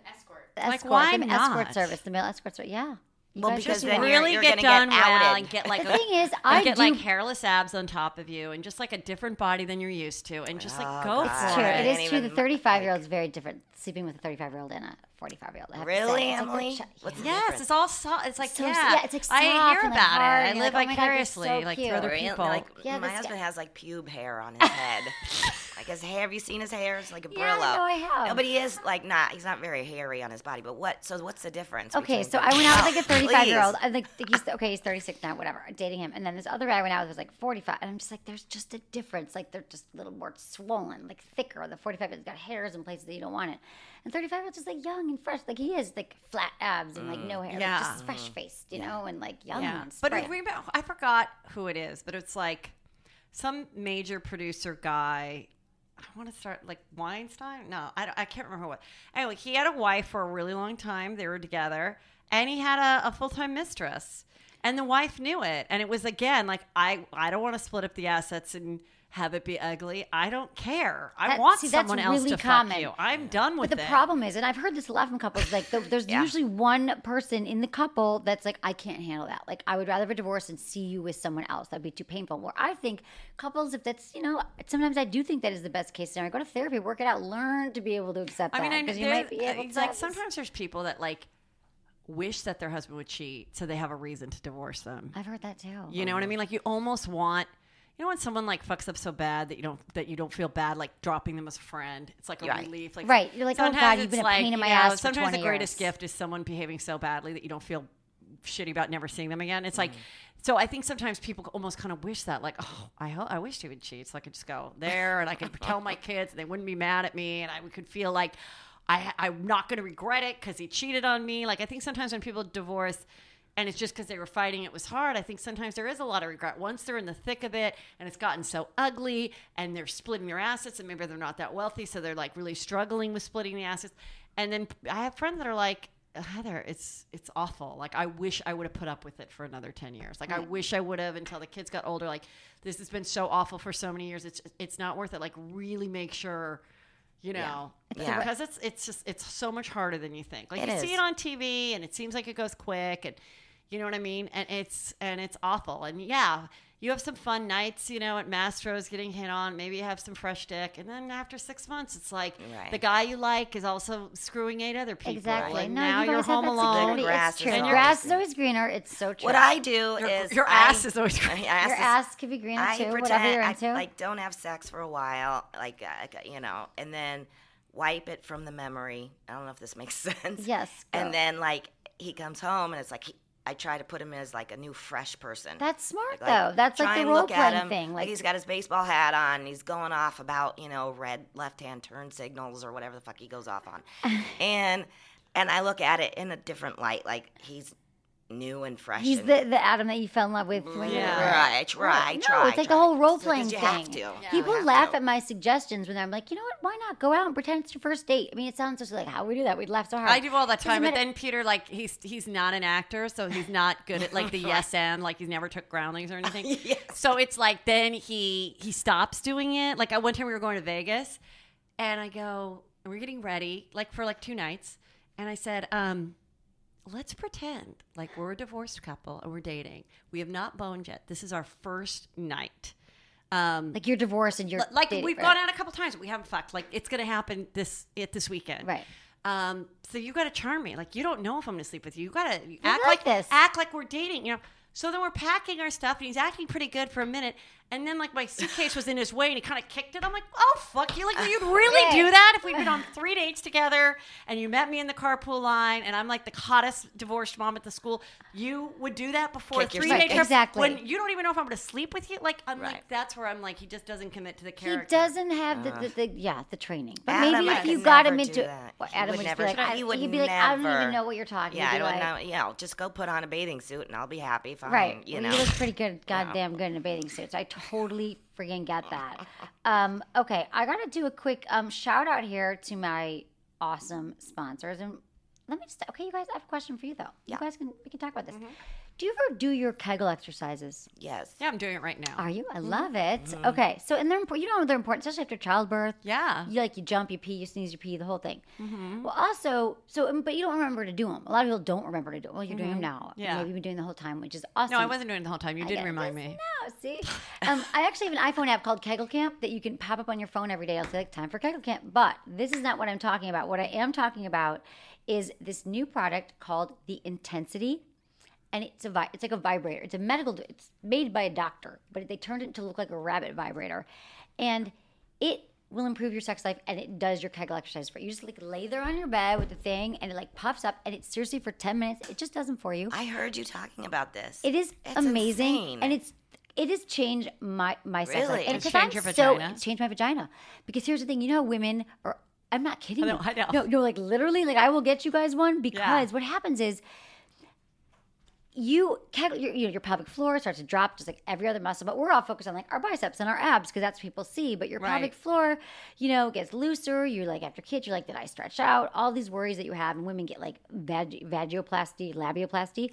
escort. why the not? escort service, the male escort service. Yeah. You Well, guys because should do then that. Really you're get gonna done get well outed. and get like The thing is, I get do. like hairless abs on top of you and just like a different body than you're used to and just like go God. for It's true. it. It is true. even The 35-year-old is very different. Sleeping with a 35-year-old and a 45-year-old. I have to say. Really, It's like Emily? they're What's the Yes, difference? it's all it's like So- yeah. yeah, it's like I soft hear and, like, about hard, it. I and live you're like, oh my God, you're vicariously so like cute. through other Really? people. Like, Yeah, my this husband guy- has like pube hair on his head. Like his hair. Have you seen his hair? It's like a Brillo. Yeah, no, I have. No, but he is like not. He's not very hairy on his body. But what's the difference? Okay, between so them? I went out with like a Please. 35-year-old. I think he's 36 now, whatever, dating him. And then this other guy I went out with was like 45. And I'm just like, there's just a difference. Like they're just a little more swollen, like thicker. The 45-year-old's got hairs in places that you don't want it. And 35-year-old's just like young and fresh. Like he is like flat abs and like no hair. Yeah. Like just fresh-faced, you know, and like young Yeah, and but spry. I forgot who it is, but it's like some major producer guy. I want to start like Weinstein. No, I can't remember what. Anyway, he had a wife for a really long time. They were together, and he had a full-time mistress, and the wife knew it. And it was again like I don't want to split up the assets and have it be ugly. I don't care. I want someone else really to common. fuck you. I'm done with it. But the problem is, and I've heard this a lot from couples, like there's usually one person in the couple that's like, I can't handle that. Like, I would rather have a divorce and see you with someone else. That'd be too painful. Where I think couples, if that's, sometimes I do think that is the best case scenario. Go to therapy, work it out, learn to be able to accept that. I mean, because you might be able to. like sometimes there's people that like wish that their husband would cheat so they have a reason to divorce them. I've heard that too. You know what I mean? Like you almost want, when someone like fucks up so bad that you don't feel bad like dropping them as a friend. It's like a relief. Like right. You're like, oh sometimes God, you've it's been a like, pain in my ass for sometimes 20 the greatest years. gift is someone behaving so badly that you don't feel shitty about never seeing them again. It's like, so I think sometimes people almost kind of wish that, like, oh, I wish he would cheat so I could just go there and I could tell my kids and they wouldn't be mad at me and I could feel like I'm not going to regret it because he cheated on me. Like I think sometimes when people divorce and it's just because they were fighting, it was hard. I think sometimes there is a lot of regret. Once they're in the thick of it and it's gotten so ugly and they're splitting their assets and maybe they're not that wealthy, so they're like really struggling with splitting the assets. And then I have friends that are like, Heather, it's awful. Like I wish I would have put up with it for another 10 years. Like I wish I would have until the kids got older. Like this has been so awful for so many years. It's not worth it. Like really make sure, because it's so much harder than you think. Like see it on TV and it seems like it goes quick and you know what I mean? And it's awful. And yeah, you have some fun nights, at Mastro's getting hit on. Maybe you have some fresh dick. And then after 6 months, it's like the guy you like is also screwing 8 other people. Exactly. And No, now you've you're always had home that alone. security. Grass It's true. is Grass is always greener. It's so true. What I do is your ass is always greener. Your ass could be greener I too, pretend whatever you're into. I don't have sex for a while, and then wipe it from the memory. I don't know if this makes sense. Yes. Go. And then like he comes home and it's like I try to put him as like a new fresh person. That's smart though. That's try like the and role look at playing him, thing. Like he's got his baseball hat on. And he's going off about red left-hand turn signals or whatever the fuck he goes off on, and I look at it in a different light. Like he's new and fresh. He's the Adam that you fell in love with when you were Right, try. it's like a whole role playing you thing. have to. Yeah. People laugh at my suggestions when I'm like, you know what? Why not go out and pretend it's your first date? I mean, it sounds just like how we do that. We'd laugh so hard. I do all that time, Doesn't but matter. then Peter, like he's not an actor, so he's not good at like the yes and like he's never took groundlings or anything. Yes. So it's like then he stops doing it. Like one time we were going to Vegas, and I go, and we're getting ready like for like 2 nights, and I said, let's pretend like we're a divorced couple and we're dating. We have not boned yet. This is our first night. Like you're divorced and you're like dating, we've right? gone out a couple times, but we haven't fucked. Like it's gonna happen this weekend, Right. So you got to charm me. Like you don't know if I'm gonna sleep with you. You got to like this. Act like we're dating. So then we're packing our stuff, and he's acting pretty good for a minute. And then, like, my suitcase was in his way, and he kind of kicked it. I'm like, oh, fuck you. Like, you'd really do that if we'd been on 3 dates together, and you met me in the carpool line, and I'm, like, the hottest divorced mom at the school. You would do that before a 3-day trip? Exactly. When you don't even know if I'm going to sleep with you? Like, I'm like, that's where I'm like, he just doesn't commit to the character. He doesn't have the training. But Adam, maybe if you got him into it. Well, Adam would never, be like, he'd be like, I don't even know what you're talking about. Yeah, I don't know. Just go put on a bathing suit, and I'll be happy. Fine. Right. You know. He looks pretty good, goddamn good in a bathing suit. So I totally freaking get that. Okay, I got to do a quick shout out here to my awesome sponsors. And let me just, okay, you guys, I have a question for you though. You guys we can talk about this. Mm-hmm. Do you ever do your Kegel exercises? Yes. Yeah, I'm doing it right now. Are you? I love it. Mm-hmm. Okay, so and they're important. You know they're important, especially after childbirth. Yeah. You jump, you pee, you sneeze, you pee, the whole thing. Mm-hmm. Well, also, but you don't remember to do them. A lot of people don't remember to do them. Well, you're doing them now. Yeah. Maybe you've been doing the whole time, which is awesome. No, I wasn't doing it the whole time. You did remind me. No, see? I actually have an iPhone app called Kegel Camp that you can pop up on your phone every day. I'll say, like, time for Kegel Camp. But this is not what I'm talking about. What I am talking about is this new product called the Intensity. And it's like a vibrator. It's a it's made by a doctor, but they turned it to look like a rabbit vibrator. And it will improve your sex life, and it does your Kegel exercise for you. You just like lay there on your bed with the thing, and it like puffs up, and it's seriously for 10 minutes. It just does them for you. I heard you talking about this. It's amazing. Insane. And it has changed my sex life. And it's changed your vagina? It's changed my vagina. Because here's the thing, women are, I'm not kidding you. I know. No, like literally, like I will get you guys one because what happens is, your pelvic floor starts to drop just like every other muscle, but we're all focused on like our biceps and our abs because that's what people see. But your pelvic floor, gets looser. You're like, after kids, you're like, did I stretch out? All these worries that you have, and women get like vagioplasty, labioplasty.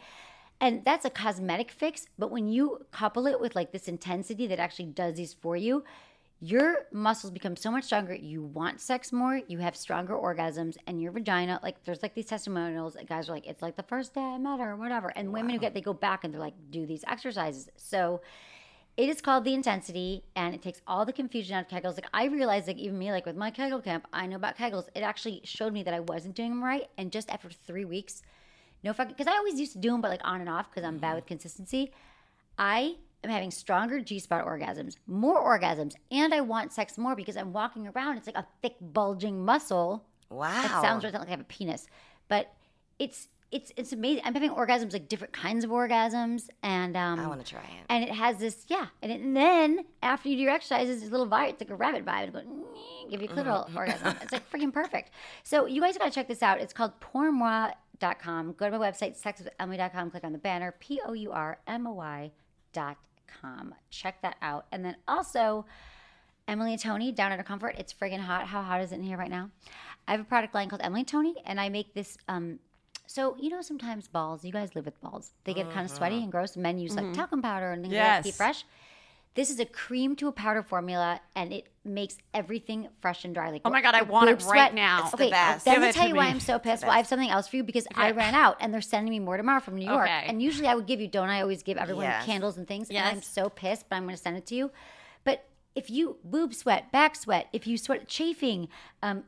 And that's a cosmetic fix. But when you couple it with like this intensity that actually does these for you, your muscles become so much stronger. You want sex more. You have stronger orgasms, and your vagina, like there's like these testimonials that guys are like, it's like the first day I met her or whatever. And women they go back and they're like, do these exercises. So it is called the Intensity, and it takes all the confusion out of Kegels. Like I realized, like even me, like with my Kegel camp, I know about Kegels. It actually showed me that I wasn't doing them right. And just after 3 weeks, because I always used to do them, but like on and off because I'm bad with consistency. I'm having stronger G-spot orgasms, more orgasms, and I want sex more because I'm walking around. It's like a thick, bulging muscle. Wow. It sounds like I have a penis, but it's amazing. I'm having orgasms, like different kinds of orgasms, and I want to try it. And it has this, and then after you do your exercises, this little vibe, it's like a rabbit vibe. It'll go, give you a clitoral orgasm. It's like freaking perfect. So you guys got to check this out. It's called pourmoi.com. Go to my website, sexwithemily.com. Click on the banner, pourmoi.com. Check that out. And then also, Emily and Tony, Down Under Comfort. It's friggin' hot. How hot is it in here right now? I have a product line called Emily and Tony, and I make this. So sometimes balls. You guys live with balls. They get kind of sweaty and gross. Men use like talcum powder and things like that to keep fresh. This is a cream to a powder formula, and it makes everything fresh and dry. Like, oh my God, I want it right now. It's the best. Let me tell you why I'm so pissed. Well, I have something else for you because I ran out, and they're sending me more tomorrow from New York. Okay. And usually I would give you, don't I always give everyone candles and things? Yes. And I'm so pissed, but I'm going to send it to you. But if you boob sweat, back sweat, if you sweat chafing,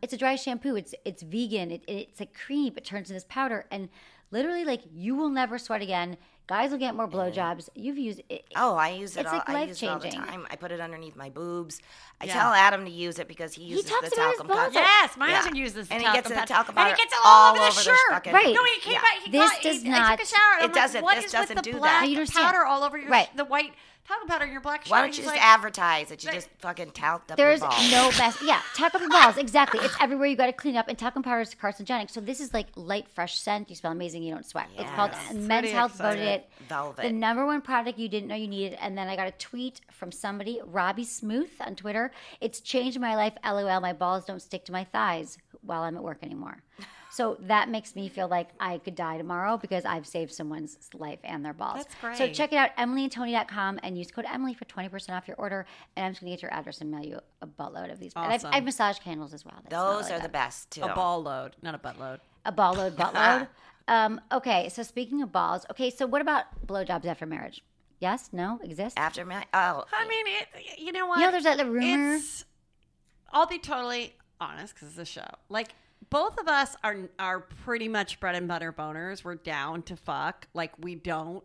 it's a dry shampoo. It's vegan. It's like cream. It turns into this powder, and literally, like, you will never sweat again. Guys will get more blowjobs. You've used it. Oh, I use it. It's all, like I use it all the life-changing. time. I put it underneath my boobs. I tell Adam to use it because he uses the talcum powder. Yes, my husband uses the and talcum he gets powder. the talcum powder. And he gets it all over the shirt. Fucking, right. No, he came back. He took a shower. It doesn't. What this is doesn't with the do black that. powder all over your the white talcum powder in your black shirt? Why don't you just advertise that you just fucking talked up your balls? There's no mess. Yeah, talc up your balls. Exactly. It's everywhere. You got to clean up. And talcum powder is carcinogenic. So this is like light, fresh scent. You smell amazing. You don't sweat. Yes. It's called Men's Health voted it Velvet. the #1 product you didn't know you needed. And then I got a tweet from somebody, Robbie Smooth on Twitter. It's changed my life. LOL. My balls don't stick to my thighs while I'm at work anymore. So that makes me feel like I could die tomorrow because I've saved someone's life and their balls. That's great. So check it out, emilyandtony.com, and use code Emily for 20% off your order. And I'm just going to get your address and mail you a buttload of these. Awesome. And I've massage candles as well. Those are the best, too. A ball load, not a butt load. A ball load, buttload. Okay, so speaking of balls, so what about blowjobs after marriage? Yes? No? Exist? After marriage? Oh. I mean, you know what? There's that rumor. I'll be totally honest because it's a show. Like, both of us are pretty much bread and butter boners. We're down to fuck. Like, we don't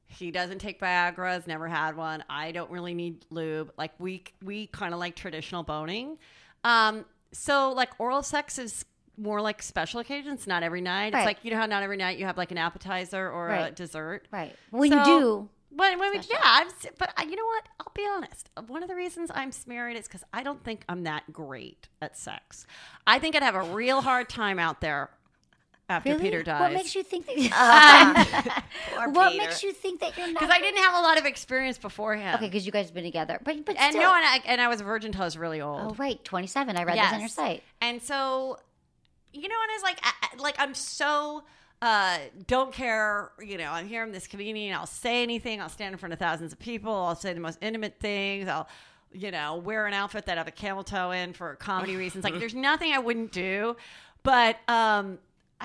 He doesn't take Viagra. Has never had one. I don't really need lube. Like we kind of like traditional boning. So like oral sex is more like special occasions, not every night. It's like, you know how not every night you have like an appetizer or a dessert. Right. When you do. But you know what? I'll be honest. One of the reasons I'm married is because I don't think I'm that great at sex. I think I'd have a real hard time out there after Peter dies. What makes you think that? What makes you think that you're not? Because I didn't have a lot of experience beforehand. Okay, because you guys have been together, but still. And I was a virgin until I was really old. Oh right, 27. I read this on your site. And so, you know, and it's like I'm so. Don't care, you know, I'm here, I'm this comedian, I'll say anything, I'll stand in front of thousands of people, I'll say the most intimate things, I'll, you know, wear an outfit that I have a camel toe in for comedy reasons. Like, there's nothing I wouldn't do, but I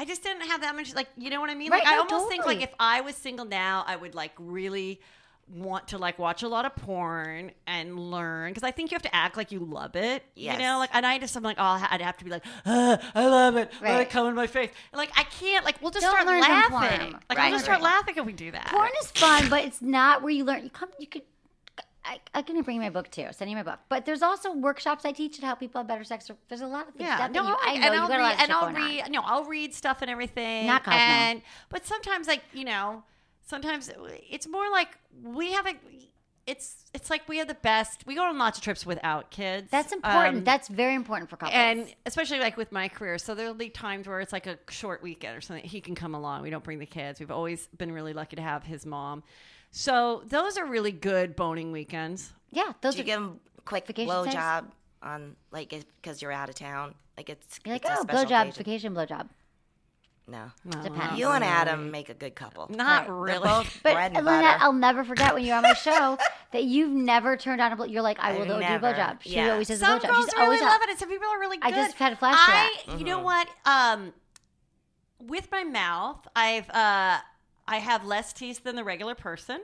just didn't have that much, like, you know what I mean? Right, like, I almost think, like, if I was single now, I would, like, really want to like watch a lot of porn and learn, because I think you have to act like you love it. You know, like, and I'm like, oh, I'd have to be like, I love it. Let it come in my face. And like, I can't. Like, we'll just start laughing. Like, we'll just start laughing if we do that. Porn is fun, but it's not where you learn. You could. I'm going to bring you my book too. Send you my book. But there's also workshops I teach to help people have better sex. There's a lot of things. I'll read stuff and everything. Not Cosmo. But sometimes, like, you know. Sometimes it's more like it's like we have the best. We go on lots of trips without kids. That's important. That's very important for couples. And especially like with my career. So there'll be times where it's like a short weekend or something. He can come along. We don't bring the kids. We've always been really lucky to have his mom. So those are really good boning weekends. Yeah. Do you give him a quick blowjob on, like, because you're out of town? Like, you're like, oh, blowjob, vacation blowjob. No. Depends. You and Adam make a good couple. Not really. Both but bread and Lynette, butter. I'll never forget when you're on my show that you've never turned on a blow. You're like, I will do a blowjob. She always says a blowjob. Some girls She's really always love it, and some people are really good. I just had a flash to that. You know what? With my mouth, I have less teeth than the regular person,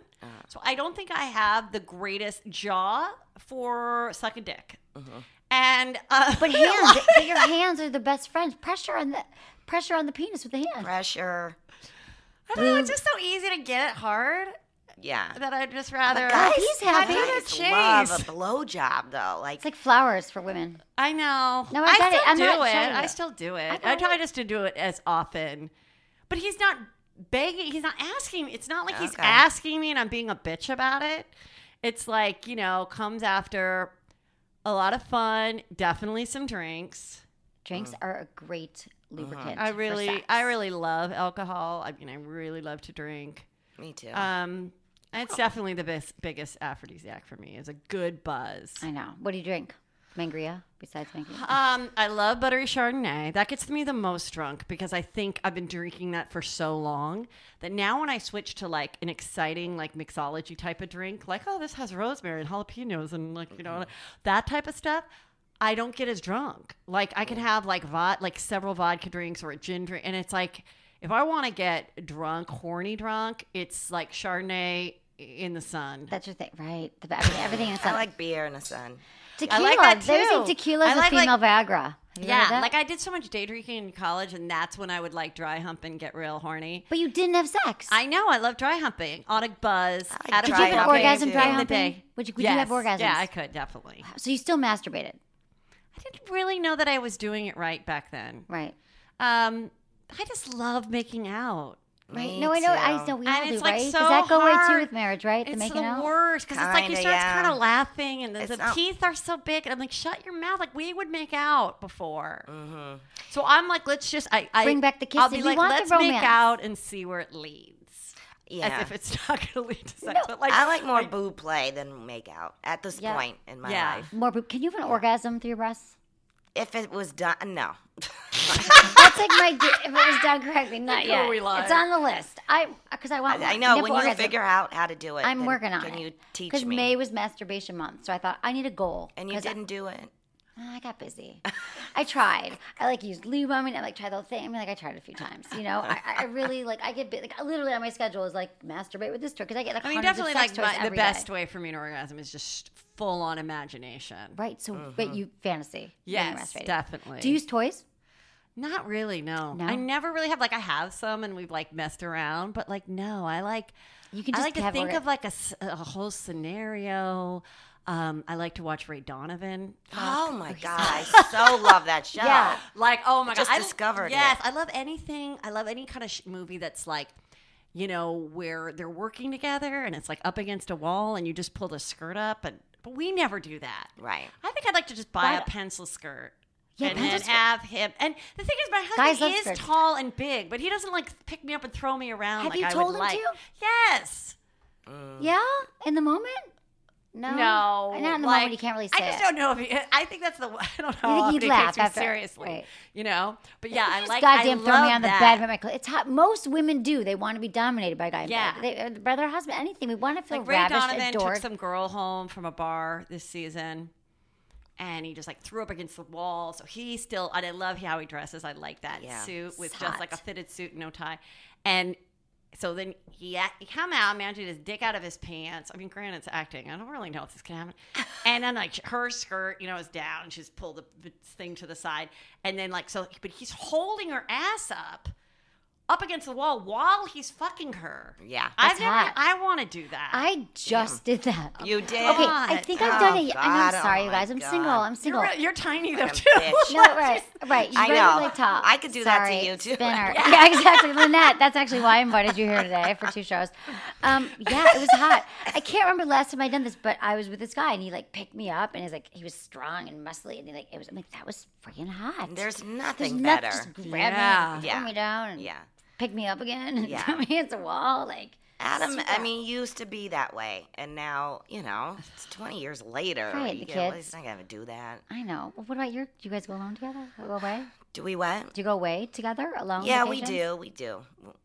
so I don't think I have the greatest jaw for sucking dick. And but your hands are the best friends. Pressure on the penis with the hand. Pressure. I don't know. It's just so easy to get it hard. Yeah. That I'd just rather. He's happy. Guys love a blowjob though. Like, it's like flowers for women. I know. No, I got it. I'm not showing it. I still do it. I try just to do it as often. But he's not begging. He's not asking. It's not like he's asking me and I'm being a bitch about it. It's like, you know, comes after a lot of fun, definitely some drinks. Drinks are a great lubricant. I really love alcohol. I mean, I really love to drink. Me too. It's definitely the biggest aphrodisiac for me is a good buzz. I know. What do you drink? Mangria besides Mangria? I love buttery Chardonnay. That gets me the most drunk because I think I've been drinking that for so long that now when I switch to like an exciting like mixology type of drink, like, oh, this has rosemary and jalapenos and like, you know, that type of stuff, I don't get as drunk. Like I could have like several vodka drinks or a gin drink, and it's like if I want to get drunk, horny drunk, it's like Chardonnay in the sun. That's your thing, right? Everything in the sun. I like beer in the sun. Tequila. I like that too. They say tequila is a female Viagra. Yeah, like I did so much day drinking in college, and that's when I would like dry hump and get real horny. But you didn't have sex. I know. I love dry humping. On a buzz. Did you have an orgasm dry humping? Would you have orgasms? Yeah, I could, definitely. So you still masturbated? I didn't really know that I was doing it right back then. Right. I just love making out. Right. No, I know. I know. We all do, like, right? so Does that go hard. way too with marriage, right? It's making the out? worst because it's like he starts kind of laughing, and the not... teeth are so big, and I'm like, shut your mouth. Like we would make out before. So I'm like, let's just bring back the kissing. I'll be like, let's make out and see where it leads. Yeah. As if it's not going to lead to sex. No. But like, I like more boob play than make out at this point in my life. More boob. Can you have an orgasm through your breasts? If it was done, no. That's like if it was done correctly, not yet. It's on the list. Because I want. I know when you figure out how to do it. I'm working on it. Can you teach me? Because May was masturbation month, so I thought I need a goal. And you didn't do it. I got busy. I tried. I like used lube on me. I like tried the whole thing. I mean, like I tried it a few times. You know, I really like. I get like literally on my schedule is like masturbate with this trick because I get like. I mean, definitely like the best way for me to orgasm is just full on imagination. Right. So, but you fantasy. Yes, definitely. Do you use toys? Not really, no. I never really have. Like, I have some, and we've like messed around, but like, no. I like. You can just I like to think of like a whole scenario. I like to watch Ray Donovan. Oh my god, I so love that show. Yeah, like oh my god, I just discovered it. Yes, I love anything. I love any kind of movie that's like, you know, where they're working together and it's like up against a wall, and you just pull the skirt up, but we never do that. Right. I think I'd like to just buy a pencil skirt. Yeah, and then have him. And the thing is, my husband is tall and big, but he doesn't like pick me up and throw me around. Have like you I told would him like. to? Yes. Yeah, in the moment. No, not in the moment. You can't really say. I just don't know if I think that's the. I don't know. You think he'd laugh after seriously, right. You know. But yeah, I like. Goddamn, throw me on the that. bed. It's hot. Most women do. They want to be dominated by a guy. Yeah, by their husband. Anything. We want to feel like Ray ravished, Donovan adored. took some girl home from a bar this season. And he just like threw up against the wall. So he still, and I love how he dresses. I like that suit with just like a fitted suit and no tie. And so then he come out, managed his dick out of his pants. I mean, granted, it's acting. I don't really know if this can happen. And then like her skirt, you know, is down. She's pulled the thing to the side. And then like, so, but he's holding her ass up against the wall while he's fucking her. Yeah. I want to do that. I just did that. You did? Okay, I think I've done it. I'm sorry, you guys. I'm single. You're tiny though, too. No, right. I know. Really tall. I could do that to you, too. Spinner. Yeah, exactly. Lynette, that's actually why I invited you here today for 2 shows. Yeah, it was hot. I can't remember the last time I'd done this, but I was with this guy, and he, like, picked me up, and he was strong and muscly, and I'm like, that was freaking hot. There's nothing better. Just grab me, throw me down, and yeah. Pick me up again and throw me against the wall. Like Adam, I mean, used to be that way. And now, you know, it's 20 years later. Right, the kids. He's not going to do that. I know. Well, what about do you guys go alone together? Go away? Do we what? Do you go away together alone? Yeah, vacations? we do.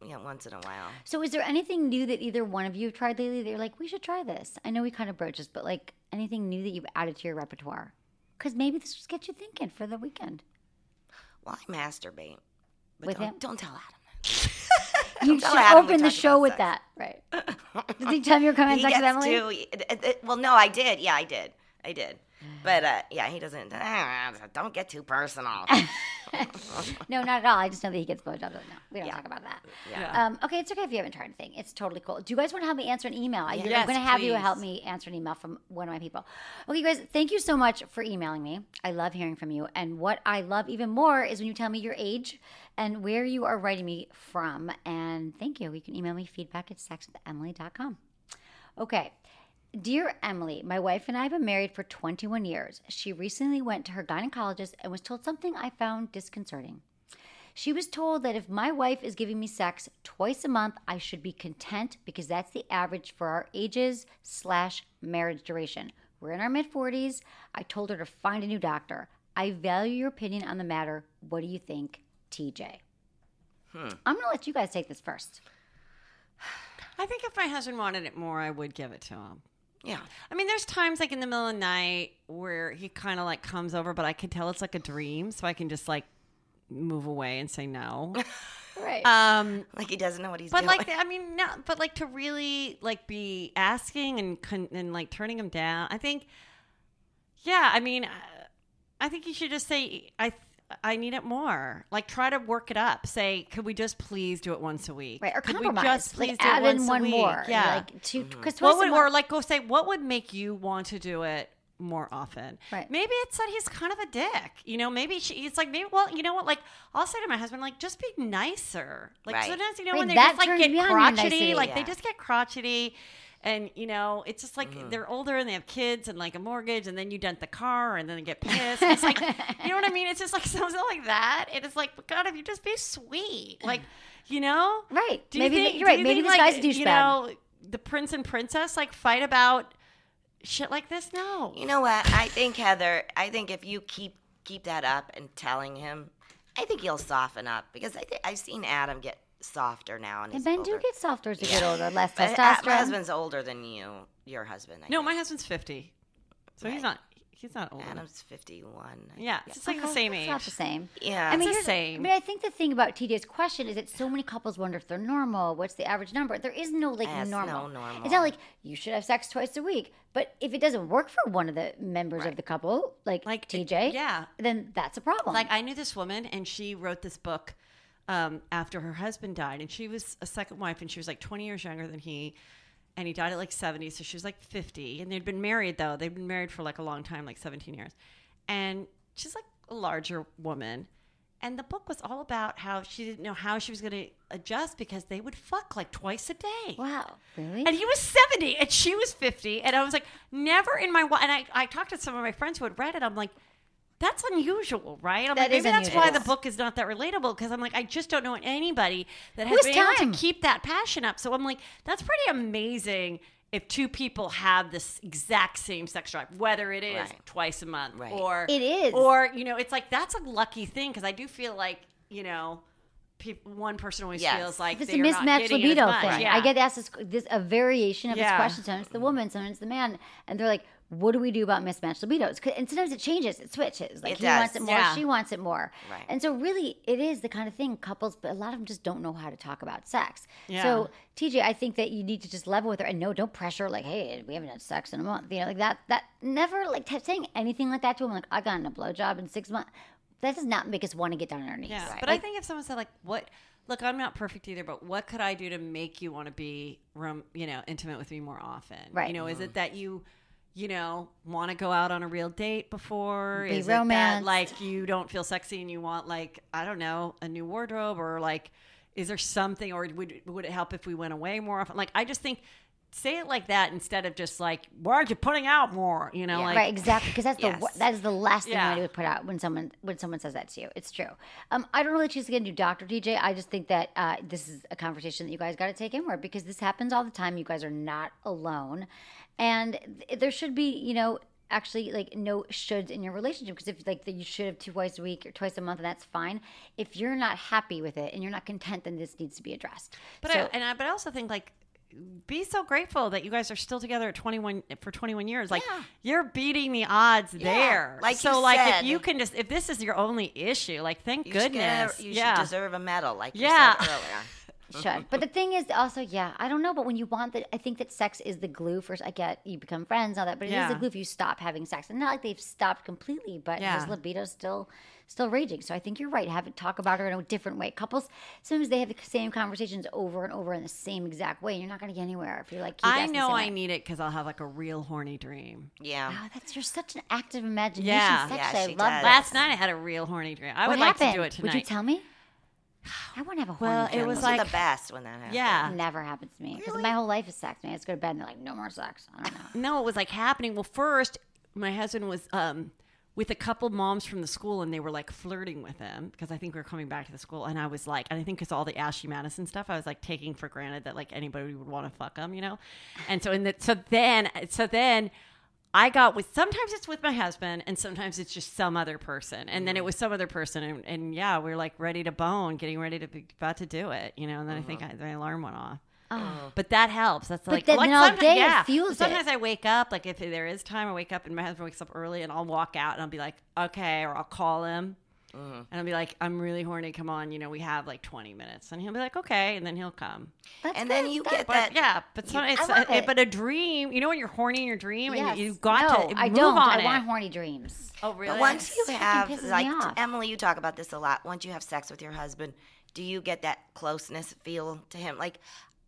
Yeah, once in a while. So is there anything new that either one of you have tried lately that you're like, we should try this? I know we kind of broached this, but like anything new that you've added to your repertoire? Because maybe this will get you thinking for the weekend. Well, I masturbate. But with him? Don't tell Adam. You should open the show with that. Right. Did he tell me you're coming on Sex with Emily? Well, no, I did. Yeah, I did. But, yeah, he doesn't. Don't get too personal. No, not at all. I just know that he gets blowjobs. No, we don't talk about that. Yeah. Okay, it's okay if you haven't tried anything. It's totally cool. Do you guys want to help me answer an email? Yes, I'm going to have you please. help me answer an email from one of my people. Okay, guys, thank you so much for emailing me. I love hearing from you. And what I love even more is when you tell me your age and where you are writing me from. And thank you. You can email me feedback@sexwithemily.com. Okay. Dear Emily, my wife and I have been married for 21 years. She recently went to her gynecologist and was told something I found disconcerting. She was told that if my wife is giving me sex twice a month, I should be content because that's the average for our ages/marriage duration. We're in our mid-40s. I told her to find a new doctor. I value your opinion on the matter. What do you think, TJ? I'm going to let you guys take this first. I think if my husband wanted it more, I would give it to him. Yeah. I mean, there's times like in the middle of the night where he kind of like comes over, but I can tell it's like a dream. So I can just like move away and say no. Right. Like he doesn't know what he's but doing. Like, I mean, no, but like to really like be asking and like turning him down. I think, yeah, I mean, I think you should just say, I need it more. Like, try to work it up. Say, could we just please do it once a week? Right, or could compromise. we just please like, do add it once in a one week? more. Yeah. Like, because or like go say, what would make you want to do it more often? Right. Maybe it's that he's kind of a dick. You know, maybe it's like, maybe, well, you know what? Like, I'll say to my husband, like, just be nicer. Like, right. sometimes, you know, right, when they that just like get turns crotchety, like, yeah. they just get crotchety. And, you know, it's just like they're older and they have kids and like a mortgage and then you dent the car and then they get pissed. It's like, you know what I mean? It's just like something like that. And it's like, God, if you just be sweet, like, you know? Right. Do maybe you think, you're right. Maybe this guy's a douchebag. You know, the prince and princess like fight about shit like this? No. You know what? I think, Heather, if you keep that up and telling him, I think he'll soften up because I've seen Adam get softer now. And men do get softer as you get older, less But testosterone. my husband's older than your husband. I No, think. my husband's 50. So he's not. He's not old. Adam's 51. Yeah, it's like the same age. It's not the same. Yeah, I mean, it's the same. I mean, I think the thing about TJ's question is that so many couples wonder if they're normal. What's the average number? There is no normal. No normal. It's not like you should have sex twice a week. But if it doesn't work for one of the members of the couple, like TJ, then that's a problem. Like I knew this woman, and she wrote this book after her husband died, and she was a second wife, and she was like 20 years younger than he. And he died at like 70, so she was like 50. And they'd been married, though. They'd been married for like a long time, like 17 years. And she's like a larger woman. And the book was all about how she didn't know how she was going to adjust because they would fuck like twice a day. Wow. Really? And he was 70 and she was 50. And I was like, never in my... And I talked to some of my friends who had read it. I'm like, that's unusual, right? I'm like, maybe that's why the book is not that relatable, because I'm like, I just don't know anybody that has been able to keep that passion up. So I'm like, that's pretty amazing if two people have this exact same sex drive, whether it is twice a month or it is, or it's like that's a lucky thing, because I do feel like one person always feels like it's they're a mismatched libido thing. Right. Yeah. I get asked this a variation of this question. Sometimes the woman, sometimes the man, and they're like, what do we do about mismatched libidos? And sometimes it changes, it switches. Like he wants it more, she wants it more. Right. And so really, it is the kind of thing couples, but a lot of them just don't know how to talk about sex. Yeah. So TJ, I think that you need to just level with her and don't pressure like, hey, we haven't had sex in a month. Like that never like saying anything like that to him. Like, I got in a blowjob in 6 months. That does not make us want to get down on our knees. Yeah. Right. But I think if someone said like, what? Look, I'm not perfect either, but what could I do to make you want to be, intimate with me more often? Right. Is it that you want to go out on a real date before? Be Is romance. It that, like, you don't feel sexy and you want, like, I don't know, a new wardrobe? Or, like, is there something, or would it help if we went away more often? Like, I just think, say it like that instead of just, like, why aren't you putting out more? Like, right, exactly, because that is the last thing I would put out when someone says that to you. It's true. I don't really choose to get into Dr. DJ. I just think that this is a conversation that you guys got to take inward, because this happens all the time. You guys are not alone. And there should be, actually like no shoulds in your relationship, because if like you should have twice a week or twice a month, and that's fine. If you're not happy with it and you're not content, then this needs to be addressed. But I also think like, be so grateful that you guys are still together at 21 years. Like you're beating the odds there. Like so, like said, if you can if this is your only issue, like thank goodness, you should deserve a medal, like you said earlier. Should. But the thing is also, I don't know, but when you want that, I think that sex is the glue for, I get you become friends, all that, but it is the glue if you stop having sex. And not like they've stopped completely, but his libido's still raging. So I think you're right. Talk about her in a different way. Couples, sometimes they have the same conversations over and over in the same exact way. And you're not going to get anywhere if you're like, I know I need it because I'll have like a real horny dream. Yeah. Wow, you're such an active imagination. Yeah. Sexually. I love that. Last night I had a real horny dream. I would like to do it tonight. Would you tell me? I want to have a horny dream. It was like the best when that happened. Yeah. It never happens to me. Because my whole life is sex. I just go to bed and they're like, no more sex. I don't know. No, it was like happening. Well, first, my husband was with a couple moms from the school, and they were like flirting with him because I think we were coming back to the school. And I was like, and I think because all the Ashley Madison stuff, I was like taking for granted that like anybody would want to fuck him, And so then I got with, sometimes it's with my husband and sometimes it's just some other person. And then it was some other person. And yeah, we were like ready to bone, getting ready to be about to do it, And then I think the alarm went off. Oh. But that helps. That's like, then all day it fuels sometimes I wake up, like if there is time, I wake up and my husband wakes up early and I'll walk out and I'll be like, okay, or I'll call him. And I'll be like, I'm really horny. Come on, we have like 20 minutes, and he'll be like, okay, and then he'll come. Then you get that. Yeah, but but a dream. When you're horny in your dream, and you've got to move I don't. on I want horny dreams. Oh, really? But once you have, like Emily, you talk about this a lot. Once you have sex with your husband, do you get that closeness feel to him? Like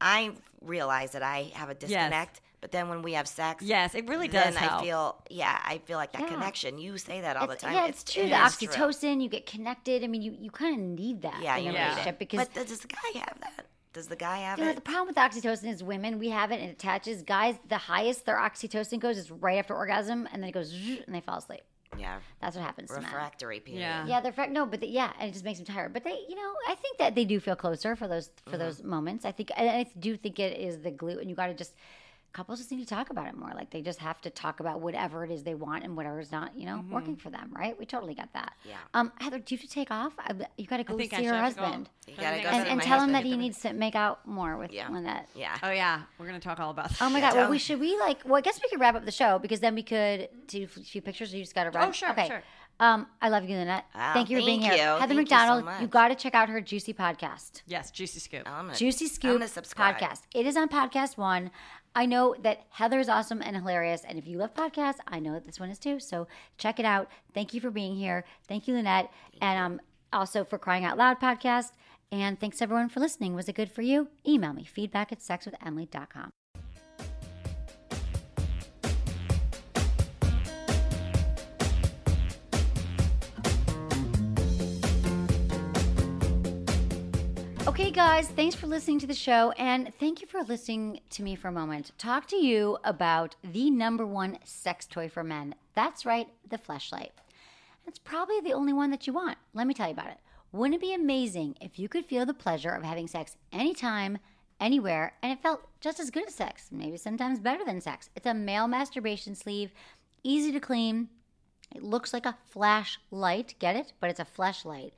I realize that I have a disconnect. Yes. But then when we have sex, yes, it really does help. I feel like that connection. You say that all the time. Yeah, it's true. The oxytocin, you get connected. I mean, you kind of need that in a relationship. But does the guy have that? Does the guy have it? The problem with oxytocin is women, we have it and it attaches. Guys, the highest their oxytocin goes is right after orgasm, and then it goes and they fall asleep. Yeah, that's what happens to men. Refractory period. Yeah, they're and it just makes them tired. But they, I think that they do feel closer for those moments. I do think it is the glue, and you got to just couples just need to talk about it more. Like, they just have to talk about whatever it is they want and whatever is not, working for them, right? We totally get that. Yeah. Heather, do you have to take off? You got to go see I your husband. You gotta go and tell him that he needs to make out more with Lynette. Yeah. Oh, yeah. We're going to talk all about that. Oh, my God. Well, I guess we could wrap up the show because then we could do a few pictures. You just got to run. Oh, sure, okay. sure. I love you, Lynette. Thank you for being here. Heather McDonald, you got to check out her Juicy podcast. Yes, Juicy Scoop. Juicy Scoop podcast. It is on Podcast One. I know that Heather is awesome and hilarious, and if you love podcasts, I know that this one is too. So check it out. Thank you for being here. Thank you, Lynette, and also for Crying Out Loud podcast. And thanks everyone for listening. Was it good for you? Email me feedback@sexwithemily.com. Okay, guys, thanks for listening to the show, and thank you for listening to me for a moment. Talk to you about the number one sex toy for men. That's right, the fleshlight. It's probably the only one that you want. Let me tell you about it. Wouldn't it be amazing if you could feel the pleasure of having sex anytime, anywhere, and it felt just as good as sex, maybe sometimes better than sex? It's a male masturbation sleeve, easy to clean. It looks like a flashlight, get it? But it's a fleshlight.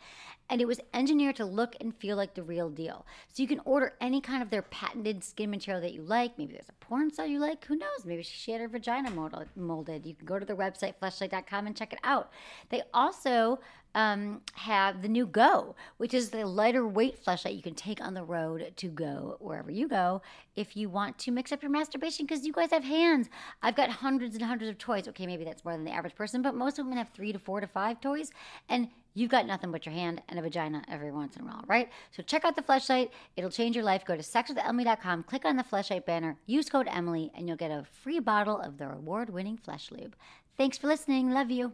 And it was engineered to look and feel like the real deal. So you can order any kind of their patented skin material that you like. Maybe there's a porn star you like. Who knows? Maybe she had her vagina molded. You can go to their website, fleshlight.com, and check it out. They also have the new Go, which is the lighter weight fleshlight you can take on the road to go wherever you go if you want to mix up your masturbation, because you guys have hands. I've got hundreds and hundreds of toys. Okay, maybe that's more than the average person, but most women have 3 to 4 to 5 toys, and you've got nothing but your hand and a vagina every once in a while, right? So check out the fleshlight. It'll change your life. Go to sexwithemily.com, click on the fleshlight banner, use code Emily, and you'll get a free bottle of their award-winning flesh lube. Thanks for listening. Love you.